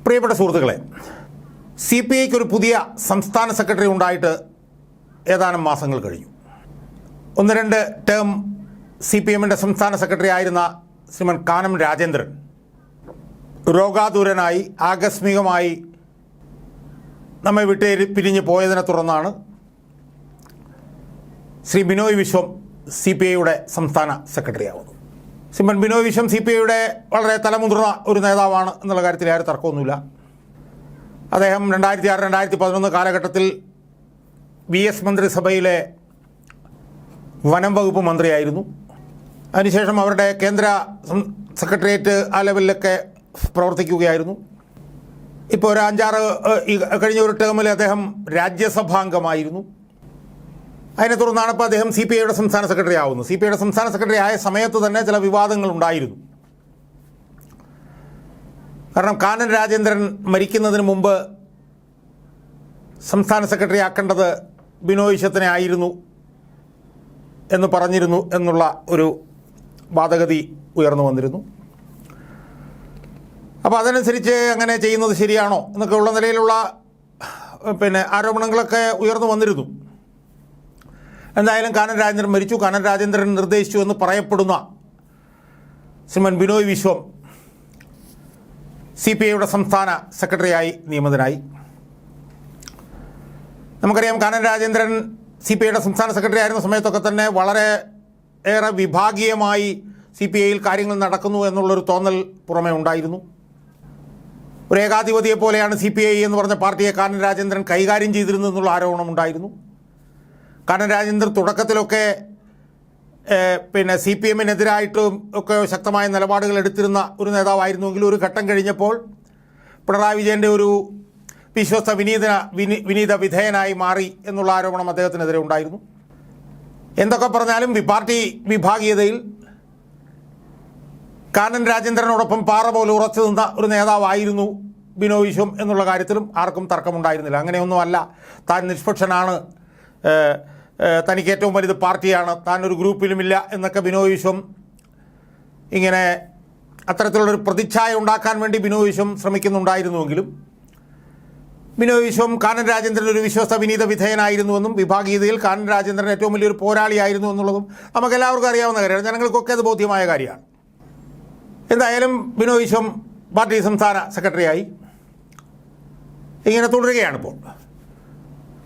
പ്രിയപ്പെട്ട സുഹൃത്തുക്കളെ, C P ഐക്ക് ഒരു പുതിയ സംസ്ഥാന സെക്രട്ടറി ഉണ്ടായിട്ട് ഏതാനും മാസങ്ങൾ കഴിഞ്ഞു. ഒന്ന് രണ്ട് ടേം സി പി എമ്മിൻ്റെ സംസ്ഥാന സെക്രട്ടറി ആയിരുന്ന ശ്രീമൻ കാനം രാജേന്ദ്രൻ രോഗാതുരനായി ആകസ്മികമായി നമ്മെ പിരിഞ്ഞ് പോയതിനെ തുടർന്നാണ് ശ്രീ ബിനോയ് വിശ്വം സി പി ഐയുടെ സംസ്ഥാന സെക്രട്ടറി ആവുന്നത്. ശ്രീമൻ ബിനോയ് വിശ്വം സി പി ഐയുടെ വളരെ തലമുതിർന്ന ഒരു നേതാവാണ് എന്നുള്ള കാര്യത്തിൽ ആരും തർക്കമൊന്നുമില്ല. അദ്ദേഹം 2006-2011 കാലഘട്ടത്തിൽ VS മന്ത്രിസഭയിലെ വനം വകുപ്പ് മന്ത്രിയായിരുന്നു. അതിനുശേഷം അവരുടെ കേന്ദ്ര സെക്രട്ടേറിയറ്റ് ആ ലെവലിലൊക്കെ പ്രവർത്തിക്കുകയായിരുന്നു. ഇപ്പോൾ ഒരു 5-6 കഴിഞ്ഞ ഒരു ടേമിൽ അദ്ദേഹം രാജ്യസഭാംഗമായിരുന്നു. അതിനെ തുടർന്നാണ് ഇപ്പോൾ അദ്ദേഹം സി പി ഐയുടെ സംസ്ഥാന സെക്രട്ടറി ആവുന്നത്. സി പി ഐയുടെ സംസ്ഥാന സെക്രട്ടറി ആയ സമയത്ത് തന്നെ ചില വിവാദങ്ങൾ ഉണ്ടായിരുന്നു. കാരണം കാനം രാജേന്ദ്രൻ മരിക്കുന്നതിന് മുമ്പ് സംസ്ഥാന സെക്രട്ടറി ആക്കേണ്ടത് ബിനോയ് വിശ്വത്തിനെ ആയിരുന്നു എന്ന് പറഞ്ഞിരുന്നു എന്നുള്ള ഒരു വാദഗതി ഉയർന്നു വന്നിരുന്നു. അപ്പോൾ അതനുസരിച്ച് അങ്ങനെ ചെയ്യുന്നത് ശരിയാണോ എന്നൊക്കെ ഉള്ള നിലയിലുള്ള ആരോപണങ്ങളൊക്കെ ഉയർന്നു വന്നിരുന്നു. എന്തായാലും കാനം രാജേന്ദ്രൻ മരിച്ചു. കാനം രാജേന്ദ്രൻ നിർദ്ദേശിച്ചു എന്ന് പറയപ്പെടുന്ന ശ്രീമൻ ബിനോയ് വിശ്വം സി പി ഐയുടെ സംസ്ഥാന സെക്രട്ടറിയായി നിയമിതനായി. നമുക്കറിയാം, കാനം രാജേന്ദ്രൻ സി പി ഐയുടെ സംസ്ഥാന സെക്രട്ടറി ആയിരുന്ന സമയത്തൊക്കെ തന്നെ വളരെ ഏറെ വിഭാഗീയമായി സി പി ഐയിൽ കാര്യങ്ങൾ നടക്കുന്നു എന്നുള്ളൊരു തോന്നൽ പുറമേ ഉണ്ടായിരുന്നു. ഒരു ഏകാധിപതിയെ പോലെയാണ് സി പി ഐ എന്ന് പറഞ്ഞ പാർട്ടിയെ കാനം രാജേന്ദ്രൻ കൈകാര്യം ചെയ്തിരുന്നതെന്നുള്ള ആരോപണം ഉണ്ടായിരുന്നു. കാനം രാജേന്ദ്രൻ തുടക്കത്തിലൊക്കെ സി പി എമ്മിനെതിരായിട്ടും ഒക്കെ ശക്തമായ നിലപാടുകൾ എടുത്തിരുന്ന ഒരു നേതാവായിരുന്നുവെങ്കിലും ഒരു ഘട്ടം കഴിഞ്ഞപ്പോൾ പിണറായി വിജയൻ്റെ ഒരു വിശ്വസ്ത വിനീത വിധേയനായി മാറി എന്നുള്ള ആരോപണം അദ്ദേഹത്തിനെതിരെ ഉണ്ടായിരുന്നു. എന്തൊക്കെ പറഞ്ഞാലും പാർട്ടി വിഭാഗീയതയിൽ കാനം രാജേന്ദ്രനോടൊപ്പം പാറ പോലെ ഉറച്ചു നിന്ന ഒരു നേതാവായിരുന്നു ബിനോയ് വിശ്വം എന്നുള്ള കാര്യത്തിലും ആർക്കും തർക്കമുണ്ടായിരുന്നില്ല. അങ്ങനെയൊന്നുമല്ല, താൻ നിഷ്പക്ഷനാണ്, തനിക്ക് ഏറ്റവും വലുത് പാർട്ടിയാണ്, താൻ ഒരു ഗ്രൂപ്പിലുമില്ല എന്നൊക്കെ ബിനോയ് വിശ്വം ഇങ്ങനെ അത്തരത്തിലുള്ളൊരു പ്രതിച്ഛായ ഉണ്ടാക്കാൻ വേണ്ടി ബിനോയ് വിശ്വം ശ്രമിക്കുന്നുണ്ടായിരുന്നുവെങ്കിലും ബിനോയ് വിശ്വം കാനം രാജേന്ദ്രൻ ഒരു വിശ്വസ്ത വിനീത വിധേയനായിരുന്നുവെന്നും വിഭാഗീയതയിൽ കാനം രാജേന്ദ്രൻ ഏറ്റവും വലിയൊരു പോരാളിയായിരുന്നു എന്നുള്ളതും നമുക്കെല്ലാവർക്കും അറിയാവുന്ന കാര്യമാണ്. ജനങ്ങൾക്കൊക്കെ അത് ബോധ്യമായ കാര്യമാണ്. എന്തായാലും ബിനോയ് വിശ്വം പാർട്ടി സംസ്ഥാന സെക്രട്ടറിയായി ഇങ്ങനെ തുടരുകയാണിപ്പോൾ.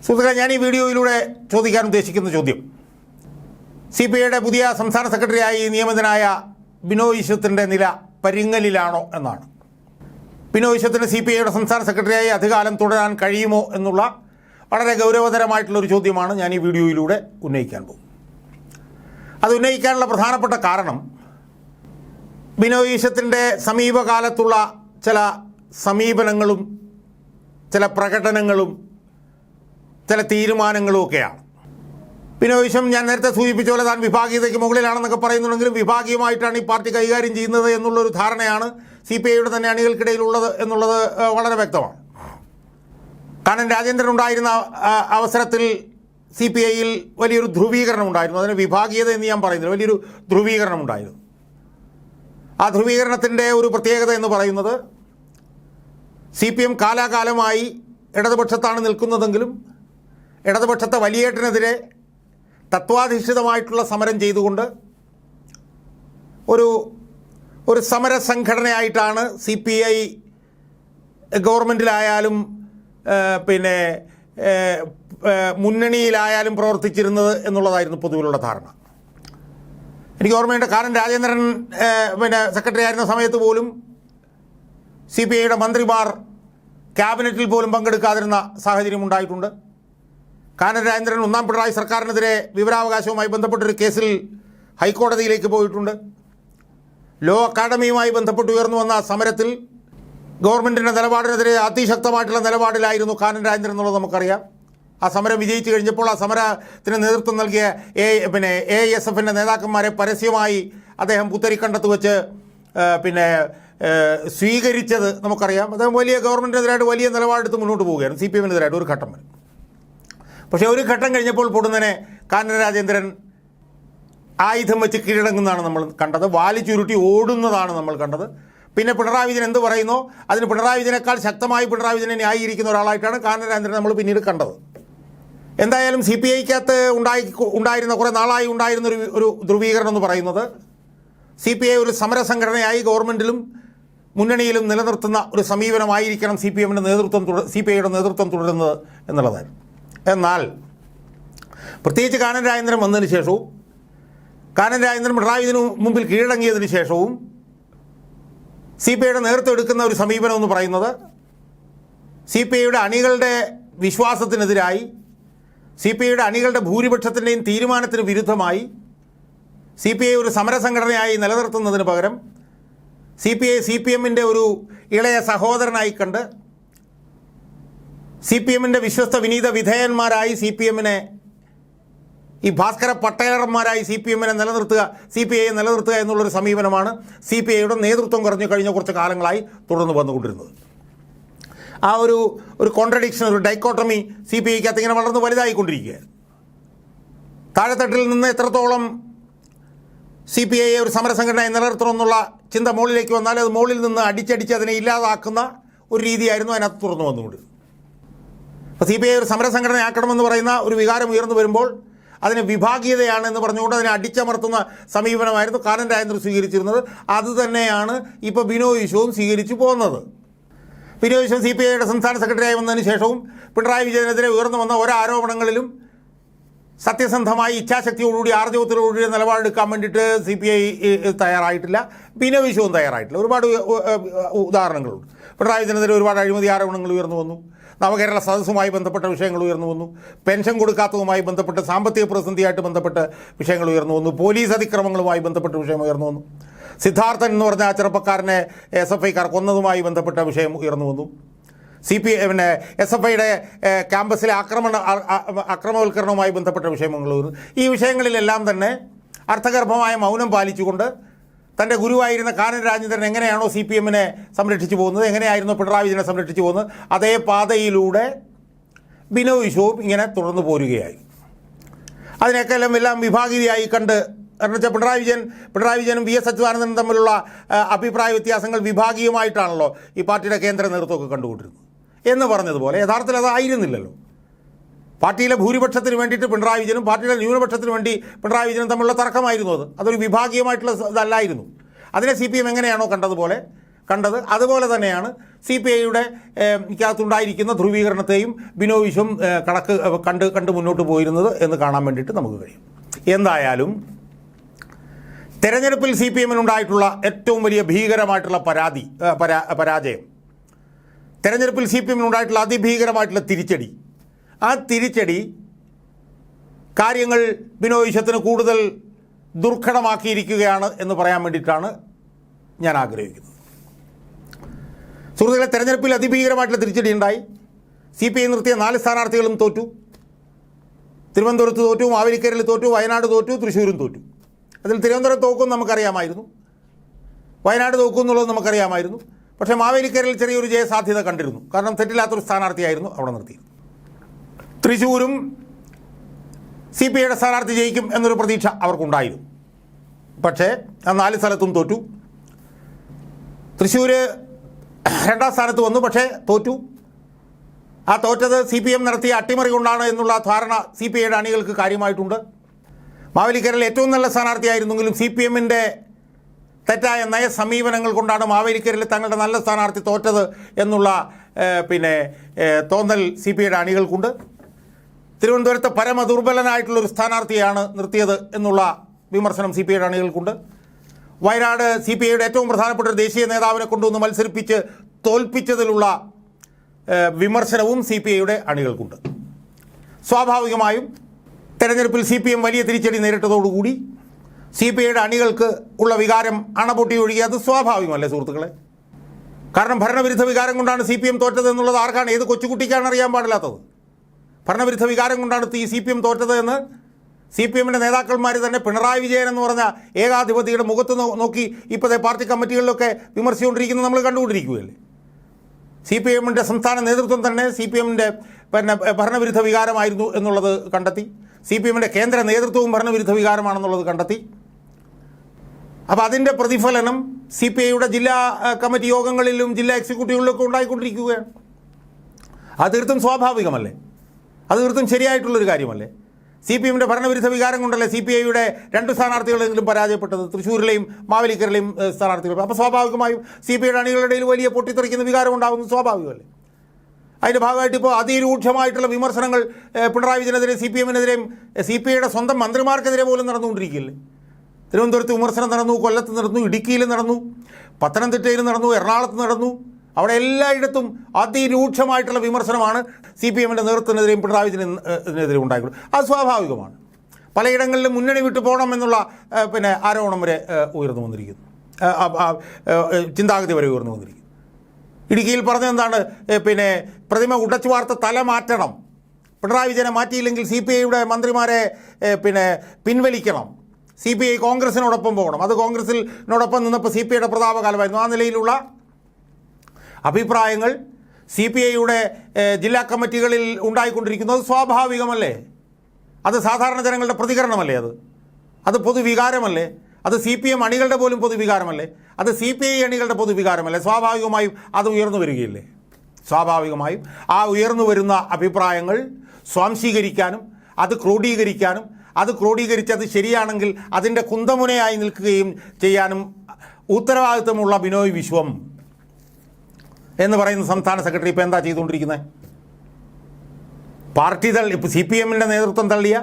സുഹൃത്തുക്കളെ, ഞാൻ ഈ വീഡിയോയിലൂടെ ചോദിക്കാൻ ഉദ്ദേശിക്കുന്ന ചോദ്യം സി പി ഐയുടെ പുതിയ സംസ്ഥാന സെക്രട്ടറിയായി നിയമിതനായ ബിനോയ് വിശ്വത്തിൻ്റെ നില പരിങ്ങലിലാണോ എന്നാണ്. ബിനോയ് വിശ്വത്തിന് സി പി ഐയുടെ സംസ്ഥാന സെക്രട്ടറിയായി അധികാലം തുടരാൻ കഴിയുമോ എന്നുള്ള വളരെ ഗൗരവതരമായിട്ടുള്ളൊരു ചോദ്യമാണ് ഞാൻ ഈ വീഡിയോയിലൂടെ ഉന്നയിക്കാൻ പോകും. അത് ഉന്നയിക്കാനുള്ള പ്രധാനപ്പെട്ട കാരണം ബിനോയ് വിശ്വത്തിൻ്റെ സമീപകാലത്തുള്ള ചില സമീപനങ്ങളും ചില പ്രകടനങ്ങളും ചില തീരുമാനങ്ങളും ഒക്കെയാണ്. ബിനോയ് വിശ്വം ഞാൻ നേരത്തെ സൂചിപ്പിച്ച പോലെ താൻ വിഭാഗീയതയ്ക്ക് മുകളിലാണെന്നൊക്കെ പറയുന്നുണ്ടെങ്കിലും വിഭാഗീയമായിട്ടാണ് ഈ പാർട്ടി കൈകാര്യം ചെയ്യുന്നത് എന്നുള്ളൊരു ധാരണയാണ് സി പി ഐയുടെ തന്നെ അണികൾക്കിടയിലുള്ളത് എന്നുള്ളത് വളരെ വ്യക്തമാണ്. കാനം രാജേന്ദ്രൻ ഉണ്ടായിരുന്ന അവസരത്തിൽ സി പി ഐയിൽ വലിയൊരു ധ്രുവീകരണം ഉണ്ടായിരുന്നു. അതിന് വിഭാഗീയത എന്ന് ഞാൻ പറയുന്നില്ല, വലിയൊരു ധ്രുവീകരണം ഉണ്ടായിരുന്നു. ആ ധ്രുവീകരണത്തിൻ്റെ ഒരു പ്രത്യേകത എന്ന് പറയുന്നത് സി പി എം കാലാകാലമായി ഇടതുപക്ഷത്താണ് നിൽക്കുന്നതെങ്കിലും ഇടതുപക്ഷത്തെ വലിയേട്ടിനെതിരെ തത്വാധിഷ്ഠിതമായിട്ടുള്ള സമരം ചെയ്തുകൊണ്ട് ഒരു സമര സംഘടനയായിട്ടാണ് സി പി ഐ ഗവൺമെൻറ്റിലായാലും മുന്നണിയിലായാലും പ്രവർത്തിച്ചിരുന്നത് എന്നുള്ളതായിരുന്നു പൊതുവിലുള്ള ധാരണ. എനിക്ക് ഓർമ്മയുണ്ട്, കാനം രാജേന്ദ്രൻ സെക്രട്ടറി ആയിരുന്ന സമയത്ത് പോലും സി പി ഐയുടെ മന്ത്രിമാർ ക്യാബിനറ്റിൽ പോലും പങ്കെടുക്കാതിരുന്ന സാഹചര്യം ഉണ്ടായിട്ടുണ്ട്. കാനം രാജേന്ദ്രൻ ഒന്നാം പിണറായി സർക്കാരിനെതിരെ വിവരാവകാശവുമായി ബന്ധപ്പെട്ടൊരു കേസിൽ ഹൈക്കോടതിയിലേക്ക് പോയിട്ടുണ്ട്. ലോ അക്കാഡമിയുമായി ബന്ധപ്പെട്ട് ഉയർന്നു വന്ന സമരത്തിൽ ഗവൺമെൻറ്റിൻ്റെ നിലപാടിനെതിരെ അതിശക്തമായിട്ടുള്ള നിലപാടിലായിരുന്നു കാനം രാജേന്ദ്രൻ എന്നുള്ളത് നമുക്കറിയാം. ആ സമരം വിജയിച്ചു കഴിഞ്ഞപ്പോൾ ആ സമരത്തിന് നേതൃത്വം നൽകിയ AISFൻ്റെ നേതാക്കന്മാരെ പരസ്യമായി അദ്ദേഹം പുത്തരിക്കണ്ടത്ത് വെച്ച് സ്വീകരിച്ചത് നമുക്കറിയാം. അദ്ദേഹം വലിയ ഗവൺമെൻറ്റിനെതിരായിട്ട് വലിയ നിലപാടെടുത്ത് മുന്നോട്ട് പോവുകയായിരുന്നു, സി പി എമ്മിനെതിരായിട്ട് ഒരു ഘട്ടം വരെ. പക്ഷേ ഒരു ഘട്ടം കഴിഞ്ഞപ്പോൾ പൊടുന്നനെ കാനം രാജേന്ദ്രൻ ആയുധം വെച്ച് കീഴടങ്ങുന്നതാണ് നമ്മൾ കണ്ടത്, വാലി ചുരുട്ടി ഓടുന്നതാണ് നമ്മൾ കണ്ടത്. പിന്നെ പിണറായി വിജയൻ എന്ത് പറയുന്നോ അതിന് പിണറായി വിജയനേക്കാൾ ശക്തമായി പിണറായി വിജയനെ ന്യായീകരിക്കുന്ന ഒരാളായിട്ടാണ് കാനൻ രാജേന്ദ്രൻ നമ്മൾ പിന്നീട് കണ്ടത്. എന്തായാലും സി പി ഐക്കകത്ത് ഉണ്ടായിരുന്ന കുറേ നാളായി ഉണ്ടായിരുന്ന ഒരു ധ്രുവീകരണം എന്ന് പറയുന്നത് സി പി ഐ ഒരു സമര സംഘടനയായി ഗവൺമെൻറ്റിലും മുന്നണിയിലും നിലനിർത്തുന്ന ഒരു സമീപനമായിരിക്കണം സി പി ഐയുടെ നേതൃത്വം തുടരുന്നത് എന്നുള്ളതായിരുന്നു. എന്നാൽ പ്രത്യേകിച്ച് കാനൻ രാജേന്ദ്രൻ വന്നതിന് ശേഷവും കാനൻ രാജേന്ദ്രൻ പിണറായി വിജയന് മുമ്പിൽ കീഴടങ്ങിയതിന് ശേഷവും സി പി ഐയുടെ നേതൃത്വം എടുക്കുന്ന ഒരു സമീപനം എന്ന് പറയുന്നത് സി പി ഐയുടെ അണികളുടെ വിശ്വാസത്തിനെതിരായി സി പി ഐയുടെ അണികളുടെ ഭൂരിപക്ഷത്തിൻ്റെയും തീരുമാനത്തിന് വിരുദ്ധമായി സി പി ഐ ഒരു സമരസംഘടനയായി നിലനിർത്തുന്നതിന് പകരം C P I C P എമ്മിൻ്റെ ഒരു ഇളയ സഹോദരനായി കണ്ട് സി പി എമ്മിൻ്റെ വിശ്വസ്ത വിനീത വിധേയന്മാരായി സി പി എമ്മിനെ ഈ ഭാസ്കര പട്ടേലർമാരായി സി പി എമ്മിനെ നിലനിർത്തുക, സി പി ഐയെ നിലനിർത്തുക എന്നുള്ളൊരു സമീപനമാണ് സി പി ഐയുടെ നേതൃത്വം കഴിഞ്ഞ കുറച്ച് കാലങ്ങളായി തുടർന്ന് വന്നുകൊണ്ടിരുന്നത്. ആ ഒരു കോൺട്രഡിക്ഷൻ, ഒരു ഡൈക്കോട്ടമി സി പി ഐക്കകത്ത് ഇങ്ങനെ വളർന്ന് വലുതായിക്കൊണ്ടിരിക്കുകയാണ്. താഴെത്തട്ടിൽ നിന്ന് എത്രത്തോളം സി പി ഐയെ ഒരു സമരസംഘടനയായി നിലനിർത്തണമെന്നുള്ള ചിന്ത മുകളിലേക്ക് വന്നാൽ അത് മുകളിൽ നിന്ന് അടിച്ചടിച്ച് അതിനെ ഇല്ലാതാക്കുന്ന ഒരു രീതിയായിരുന്നു അതിനകത്ത് തുറന്നു വന്നുകൊണ്ടിരുന്നത്. അപ്പോൾ സി പി ഐ ഒരു സമരസംഘടനയാക്കണമെന്ന് പറയുന്ന ഒരു വികാരം ഉയർന്നു വരുമ്പോൾ അതിന് വിഭാഗീയതയാണെന്ന് പറഞ്ഞുകൊണ്ട് അതിനെ അടിച്ചമർത്തുന്ന സമീപനമായിരുന്നു കാനൻ രാജേന്ദ്രൻ സ്വീകരിച്ചിരുന്നത്. അതുതന്നെയാണ് ഇപ്പോൾ ബിനോയ് വിശ്വവും സ്വീകരിച്ചു പോകുന്നത്. ബിനോയ് വിശ്വം സി പി ഐയുടെ സംസ്ഥാന സെക്രട്ടറിയായി വന്നതിന് ശേഷവും പിണറായി വിജയനെതിരെ ഉയർന്നു വന്ന ഒരാരോപണങ്ങളിലും സത്യസന്ധമായി ഇച്ഛാശക്തിയോടുകൂടി ആർജവത്തോടുകൂടി നിലപാടെടുക്കാൻ വേണ്ടിയിട്ട് സി പി ഐ തയ്യാറായിട്ടില്ല, ബിനോയ് വിശ്വവും തയ്യാറായിട്ടില്ല. ഒരുപാട് ഉദാഹരണങ്ങളുണ്ട്. പിണറായി വിജയനെതിരെ ഒരുപാട് അഴിമതി ആരോപണങ്ങൾ ഉയർന്നു വന്നു, നവകേരള സദസ്സുമായി ബന്ധപ്പെട്ട വിഷയങ്ങൾ ഉയർന്നു വന്നു, പെൻഷൻ കൊടുക്കാത്തതുമായി ബന്ധപ്പെട്ട് സാമ്പത്തിക പ്രതിസന്ധിയായിട്ട് ബന്ധപ്പെട്ട് വിഷയങ്ങൾ ഉയർന്നു വന്നു, പോലീസ് അതിക്രമങ്ങളുമായി ബന്ധപ്പെട്ട വിഷയം ഉയർന്നു വന്നു, സിദ്ധാർത്ഥൻ എന്ന് പറഞ്ഞ ആ ചെറുപ്പക്കാരനെ SFIക്കാർ കൊന്നതുമായി ബന്ധപ്പെട്ട വിഷയം ഉയർന്നു വന്നു, പിന്നെ SFIയുടെ ക്യാമ്പസിലെ അക്രമവൽക്കരണവുമായി ബന്ധപ്പെട്ട വിഷയങ്ങൾ ഉയർന്നു. ഈ വിഷയങ്ങളിലെല്ലാം തന്നെ അർത്ഥഗർഭമായ മൗനം പാലിച്ചുകൊണ്ട് തൻ്റെ ഗുരുവായിരുന്ന കാനൻ രാജേന്ദ്രൻ എങ്ങനെയാണോ സി പി എമ്മിനെ സംരക്ഷിച്ചു പോകുന്നത്, എങ്ങനെയായിരുന്നു പിണറായി വിജയനെ സംരക്ഷിച്ചു പോകുന്നത്, അതേ പാതയിലൂടെ ബിനോയ് വിശ്വവും ഇങ്ങനെ തുടർന്നു പോരുകയായി. അതിനേക്കെല്ലാം വിഭാഗീയതയായി കണ്ട്, കാരണം വെച്ചാൽ പിണറായി വിജയനും VS അച്യുതാനന്ദനും തമ്മിലുള്ള അഭിപ്രായ വ്യത്യാസങ്ങൾ വിഭാഗീയമായിട്ടാണല്ലോ ഈ പാർട്ടിയുടെ കേന്ദ്ര നേതൃത്വമൊക്കെ കണ്ടുകൊണ്ടിരുന്നത് എന്ന് പറഞ്ഞതുപോലെ യഥാർത്ഥത്തിൽ അതായിരുന്നില്ലല്ലോ. പാർട്ടിയിലെ ഭൂരിപക്ഷത്തിന് വേണ്ടിയിട്ട് പിണറായി വിജയനും പാർട്ടിയുടെ ന്യൂനപക്ഷത്തിന് വേണ്ടി പിണറായി വിജയനും തമ്മിലുള്ള തർക്കമായിരുന്നു. അതൊരു വിഭാഗീയമായിട്ടുള്ള ഇതല്ലായിരുന്നു. അതിനെ CPM എങ്ങനെയാണോ കണ്ടത് അതുപോലെ തന്നെയാണ് സി പി ഐയുടെ അകത്തുണ്ടായിരിക്കുന്ന ധ്രുവീകരണത്തെയും ബിനോയ് വിശ്വം കണ്ട് മുന്നോട്ട് പോയിരുന്നത് എന്ന് കാണാൻ വേണ്ടിയിട്ട് നമുക്ക് കഴിയും. എന്തായാലും തെരഞ്ഞെടുപ്പിൽ CPM ഉണ്ടായിട്ടുള്ള ഏറ്റവും വലിയ ഭീകരമായിട്ടുള്ള പരാജയം, തെരഞ്ഞെടുപ്പിൽ CPM ഉണ്ടായിട്ടുള്ള അതിഭീകരമായിട്ടുള്ള തിരിച്ചടി, ആ തിരിച്ചടി കാര്യങ്ങൾ ബിനോയ് വിശ്വത്തിന് കൂടുതൽ ദുർഘടമാക്കിയിരിക്കുകയാണ് എന്ന് പറയാൻ വേണ്ടിയിട്ടാണ് ഞാൻ ആഗ്രഹിക്കുന്നത്. സുഹൃത്തുക്കളെ, തെരഞ്ഞെടുപ്പിൽ അതിഭീകരമായിട്ടുള്ള തിരിച്ചടി ഉണ്ടായി. CPI നിർത്തിയ 4 സ്ഥാനാർത്ഥികളും തോറ്റു. തിരുവനന്തപുരത്ത് തോറ്റു, മാവേലിക്കരയിൽ തോറ്റു, വയനാട് തോറ്റു, തൃശ്ശൂരും തോറ്റു. അതിൽ തിരുവനന്തപുരം തോക്കും നമുക്കറിയാമായിരുന്നു, വയനാട് തോക്കും എന്നുള്ളത് നമുക്കറിയാമായിരുന്നു. പക്ഷേ മാവേലിക്കരയിൽ ചെറിയൊരു ജയസാധ്യത കണ്ടിരുന്നു. കാരണം തെറ്റില്ലാത്തൊരു സ്ഥാനാർത്ഥിയായിരുന്നു അവിടെ നിർത്തിയത്. തൃശ്ശൂരും CPIയുടെ സ്ഥാനാർത്ഥി ജയിക്കും എന്നൊരു പ്രതീക്ഷ അവർക്കുണ്ടായിരുന്നു. പക്ഷേ ആ 4 സ്ഥലത്തും തോറ്റു. തൃശ്ശൂർ 2ാം സ്ഥാനത്ത് വന്നു, പക്ഷേ തോറ്റു. ആ തോറ്റത് CPM നടത്തിയ അട്ടിമറി കൊണ്ടാണ് എന്നുള്ള ധാരണ CPIയുടെ അണികൾക്ക് കാര്യമായിട്ടുണ്ട്. മാവേലിക്കരയിൽ ഏറ്റവും നല്ല സ്ഥാനാർത്ഥിയായിരുന്നെങ്കിലും CPMൻ്റെ തെറ്റായ നയസമീപനങ്ങൾ കൊണ്ടാണ് മാവേലിക്കരയിൽ തങ്ങളുടെ നല്ല സ്ഥാനാർത്ഥി തോറ്റത് എന്നുള്ള തോന്നൽ CPIയുടെ അണികൾക്കുണ്ട്. തിരുവനന്തപുരത്ത് പരമദുർബലനായിട്ടുള്ളൊരു സ്ഥാനാർത്ഥിയാണ് നിർത്തിയത് എന്നുള്ള വിമർശനം CPIയുടെ അണികൾക്കുണ്ട്. വയനാട് CPIയുടെ ഏറ്റവും പ്രധാനപ്പെട്ട ഒരു ദേശീയ നേതാവിനെ കൊണ്ടുവന്ന് മത്സരിപ്പിച്ച് തോൽപ്പിച്ചതിലുള്ള വിമർശനവും CPIയുടെ അണികൾക്കുണ്ട്. സ്വാഭാവികമായും തെരഞ്ഞെടുപ്പിൽ CPM വലിയ തിരിച്ചടി നേരിട്ടതോടുകൂടി CPIയുടെ അണികൾക്ക് ഉള്ള വികാരം അണപൊട്ടി ഒഴുകി. അത് സ്വാഭാവികമല്ലേ സുഹൃത്തുക്കളെ? കാരണം ഭരണവിരുദ്ധ വികാരം കൊണ്ടാണ് CPM തോറ്റത് എന്നുള്ളത് ആർക്കാണ്, ഏത് കൊച്ചുകുട്ടിക്കാണ് അറിയാൻ പാടില്ലാത്തത്? ഭരണവിരുദ്ധ വികാരം കൊണ്ടാണ് ഈ CPM തോറ്റത് എന്ന് CPMൻ്റെ നേതാക്കന്മാർ തന്നെ പിണറായി വിജയൻ എന്ന് പറഞ്ഞ ഏകാധിപതിയുടെ മുഖത്ത് നോക്കി ഇപ്പോഴത്തെ പാർട്ടി കമ്മിറ്റികളിലൊക്കെ വിമർശിച്ചുകൊണ്ടിരിക്കുന്നത് നമ്മൾ കണ്ടുകൊണ്ടിരിക്കുകയല്ലേ. CPMൻ്റെ സംസ്ഥാന നേതൃത്വം തന്നെ CPMൻ്റെ ഭരണവിരുദ്ധ വികാരമായിരുന്നു എന്നുള്ളത് കണ്ടെത്തി. CPMൻ്റെ കേന്ദ്ര നേതൃത്വവും ഭരണവിരുദ്ധ വികാരമാണെന്നുള്ളത് കണ്ടെത്തി. അപ്പോൾ അതിൻ്റെ പ്രതിഫലനം സി പി ഐയുടെ ജില്ലാ കമ്മിറ്റി യോഗങ്ങളിലും ജില്ലാ എക്സിക്യൂട്ടീവുകളിലൊക്കെ ഉണ്ടായിക്കൊണ്ടിരിക്കുകയാണ്. അത് തീർത്തും സ്വാഭാവികമല്ലേ? അത് തീർത്തും ശരിയായിട്ടുള്ളൊരു കാര്യമല്ലേ? സി പി എമ്മിൻ്റെ ഭരണവിരുദ്ധ വികാരം കൊണ്ടല്ലേ സി പി ഐയുടെ 2 സ്ഥാനാർത്ഥികളെങ്കിലും പരാജയപ്പെട്ടത്, തൃശ്ശൂരിലെയും മാവേലിക്കരയിലെയും സ്ഥാനാർത്ഥികൾ. അപ്പോൾ സ്വാഭാവികമായും സി പി ഐയുടെ അണികളുടെ ഇടയിൽ വലിയ പൊട്ടിത്തെറിക്കുന്ന വികാരം ഉണ്ടാകുന്നത് സ്വാഭാവികമല്ലേ? അതിൻ്റെ ഭാഗമായിട്ട് ഇപ്പോൾ അതിരൂക്ഷമായിട്ടുള്ള വിമർശനങ്ങൾ പിണറായി വിജയനെതിരെ സി പി എമ്മിനെതിരെയും സി പി ഐയുടെ സ്വന്തം മന്ത്രിമാർക്കെതിരെ പോലും നടന്നുകൊണ്ടിരിക്കുകയല്ലേ? തിരുവനന്തപുരത്ത് വിമർശനം നടന്നു, കൊല്ലത്ത് നടന്നു, ഇടുക്കിയിൽ നടന്നു, പത്തനംതിട്ടയിൽ നടന്നു, എറണാകുളത്ത് നടന്നു. അവിടെ എല്ലായിടത്തും അതിരൂക്ഷമായിട്ടുള്ള വിമർശനമാണ് സി പി എമ്മിൻ്റെ നേതൃത്വത്തിനെതിരെയും പിണറായി വിജയനെതിരെയും ഉണ്ടായിട്ടുള്ളത്. അത് സ്വാഭാവികമാണ്. പലയിടങ്ങളിലും മുന്നണി വിട്ടു പോകണം എന്നുള്ള ആരോപണം വരെ ഉയർന്നു വന്നിരിക്കുന്നു, ചിന്താഗതി വരെ ഉയർന്നു വന്നിരിക്കുന്നു. ഇടുക്കിയിൽ പറഞ്ഞതെന്താണ്? പ്രതിമ ഉടച്ചു വാർത്ത തല മാറ്റണം, പിണറായി വിജയനെ മാറ്റിയില്ലെങ്കിൽ സി പി ഐയുടെ മന്ത്രിമാരെ പിൻവലിക്കണം, സി പി ഐ കോൺഗ്രസിനോടൊപ്പം പോകണം. അത് കോൺഗ്രസിനോടൊപ്പം നിന്നപ്പോൾ സി പി ഐയുടെ പ്രതാപകാലമായിരുന്നു. ആ നിലയിലുള്ള അഭിപ്രായങ്ങൾ സി പി ഐയുടെ ജില്ലാ കമ്മിറ്റികളിൽ ഉണ്ടായിക്കൊണ്ടിരിക്കുന്നത് സ്വാഭാവികമല്ലേ? അത് സാധാരണ ജനങ്ങളുടെ പ്രതികരണമല്ലേ? അത് പൊതുവികാരമല്ലേ? അത് സി പി എം അണികളുടെ പോലും പൊതുവികാരമല്ലേ? അത് സി പി ഐ അണികളുടെ പൊതുവികാരമല്ലേ? സ്വാഭാവികമായും അത് ഉയർന്നു വരികയില്ലേ? സ്വാഭാവികമായും ആ ഉയർന്നു വരുന്ന അഭിപ്രായങ്ങൾ സ്വാംശീകരിക്കാനും അത് ക്രോഡീകരിക്കാനും അത് ക്രോഡീകരിച്ചത് ശരിയാണെങ്കിൽ അതിൻ്റെ കുന്തമുനയായി നിൽക്കുകയും ചെയ്യാനും ഉത്തരവാദിത്വമുള്ള ബിനോയ് വിശ്വം എന്ന് പറയുന്ന സംസ്ഥാന സെക്രട്ടറി ഇപ്പോൾ എന്താ ചെയ്തുകൊണ്ടിരിക്കുന്നത്? പാർട്ടി ഇപ്പോൾ സി പി എമ്മിൻ്റെ നേതൃത്വം തള്ളിയ,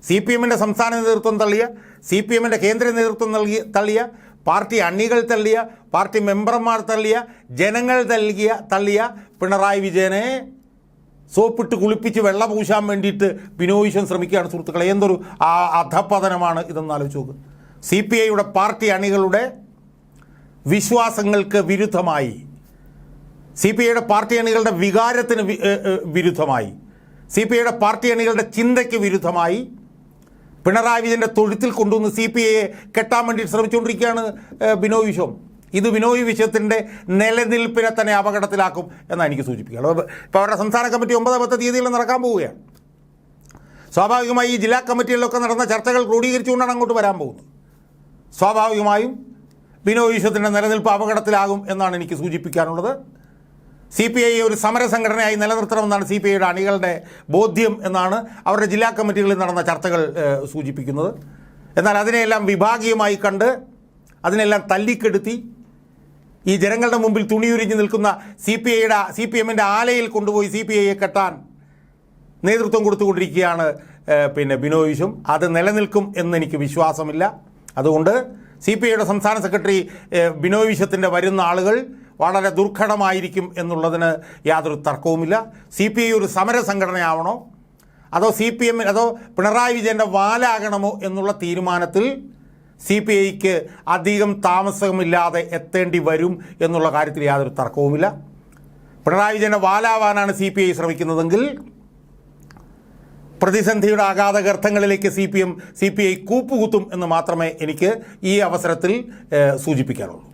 സി പി എമ്മിൻ്റെ സംസ്ഥാന നേതൃത്വം തള്ളിയ, സി പി എമ്മിൻ്റെ കേന്ദ്ര നേതൃത്വം തള്ളിയ, പാർട്ടി അണികൾ തള്ളിയ, പാർട്ടി മെമ്പർമാർ തള്ളിയ, ജനങ്ങൾ തള്ളിയ പിണറായി വിജയനെ സോപ്പിട്ട് കുളിപ്പിച്ച് വെള്ള പൂശാൻ വേണ്ടിയിട്ട് ബിനോയ് വിശ്വം ശ്രമിക്കുകയാണ്. സുഹൃത്തുക്കളെ, എന്തൊരു അധപ്പതനമാണ് ഇതെന്ന് ആലോചിച്ച് നോക്ക്. സി പി ഐയുടെ പാർട്ടി അണികളുടെ വിശ്വാസങ്ങൾക്ക് വിരുദ്ധമായി, സി പി ഐയുടെ പാർട്ടി അണികളുടെ വികാരത്തിന് വിരുദ്ധമായി, സി പി ഐയുടെ പാർട്ടി അണികളുടെ ചിന്തയ്ക്ക് വിരുദ്ധമായി പിണറായി വിജയൻ്റെ തൊഴുത്തിൽ കൊണ്ടുവന്ന് സി പി ഐയെ കെട്ടാൻ വേണ്ടി ശ്രമിച്ചുകൊണ്ടിരിക്കുകയാണ് ബിനോയ് വിശ്വം. ഇത് ബിനോയ് വിശ്വത്തിൻ്റെ നിലനിൽപ്പിനെ തന്നെ അപകടത്തിലാക്കും എന്നാണ് എനിക്ക് സൂചിപ്പിക്കുന്നത്. ഇപ്പോൾ അവരുടെ സംസ്ഥാന കമ്മിറ്റി 9-10 തീയതിയിൽ നടക്കാൻ പോവുകയാണ്. സ്വാഭാവികമായി ഈ ജില്ലാ കമ്മിറ്റികളിലൊക്കെ നടന്ന ചർച്ചകൾ ക്രോഡീകരിച്ചുകൊണ്ടാണ് അങ്ങോട്ട് വരാൻ പോകുന്നത്. സ്വാഭാവികമായും ബിനോയ് വിശ്വത്തിൻ്റെ നിലനിൽപ്പ് അപകടത്തിലാകും എന്നാണ് എനിക്ക് സൂചിപ്പിക്കാനുള്ളത്. സി പി ഐ ഒരു സമരസംഘടനയായി നിലനിർത്തണമെന്നാണ് സി പി ഐയുടെ അണികളുടെ ബോധ്യം എന്നാണ് അവരുടെ ജില്ലാ കമ്മിറ്റികളിൽ നടന്ന ചർച്ചകൾ സൂചിപ്പിക്കുന്നത്. എന്നാൽ അതിനെയെല്ലാം വിഭാഗീയമായി കണ്ട് അതിനെല്ലാം തല്ലിക്കെടുത്തി ഈ ജനങ്ങളുടെ മുമ്പിൽ തുണിയുരിഞ്ഞ് നിൽക്കുന്ന സി പി എമ്മിൻ്റെ ആലയിൽ കൊണ്ടുപോയി സി പി ഐയെ കെട്ടാൻ നേതൃത്വം കൊടുത്തുകൊണ്ടിരിക്കുകയാണ് ബിനോയ് വിശ്വം. അത് നിലനിൽക്കും എന്നെനിക്ക് വിശ്വാസമില്ല. അതുകൊണ്ട് സി പി ഐയുടെ സംസ്ഥാന സെക്രട്ടറി ബിനോയ് വിശ്വത്തിൻ്റെ വരുന്ന ആളുകൾ വളരെ ദുർഘടമായിരിക്കും എന്നുള്ളതിന് യാതൊരു തർക്കവുമില്ല. സി പി ഐ ഒരു സമര സംഘടനയാവണോ അതോ അതോ പിണറായി വിജയൻ്റെ വാലാകണമോ എന്നുള്ള തീരുമാനത്തിൽ സി പി ഐക്ക് അധികം താമസമില്ലാതെ എത്തേണ്ടി വരും എന്നുള്ള കാര്യത്തിൽ യാതൊരു തർക്കവുമില്ല. പിണറായി വിജയൻ്റെ വാലാവാനാണ് സി പി ഐ ശ്രമിക്കുന്നതെങ്കിൽ പ്രതിസന്ധിയുടെ അഗാധഗർത്തങ്ങളിലേക്ക് സി പി ഐ കൂപ്പുകുത്തും എന്ന് മാത്രമേ എനിക്ക് ഈ അവസരത്തിൽ സൂചിപ്പിക്കാനുള്ളൂ.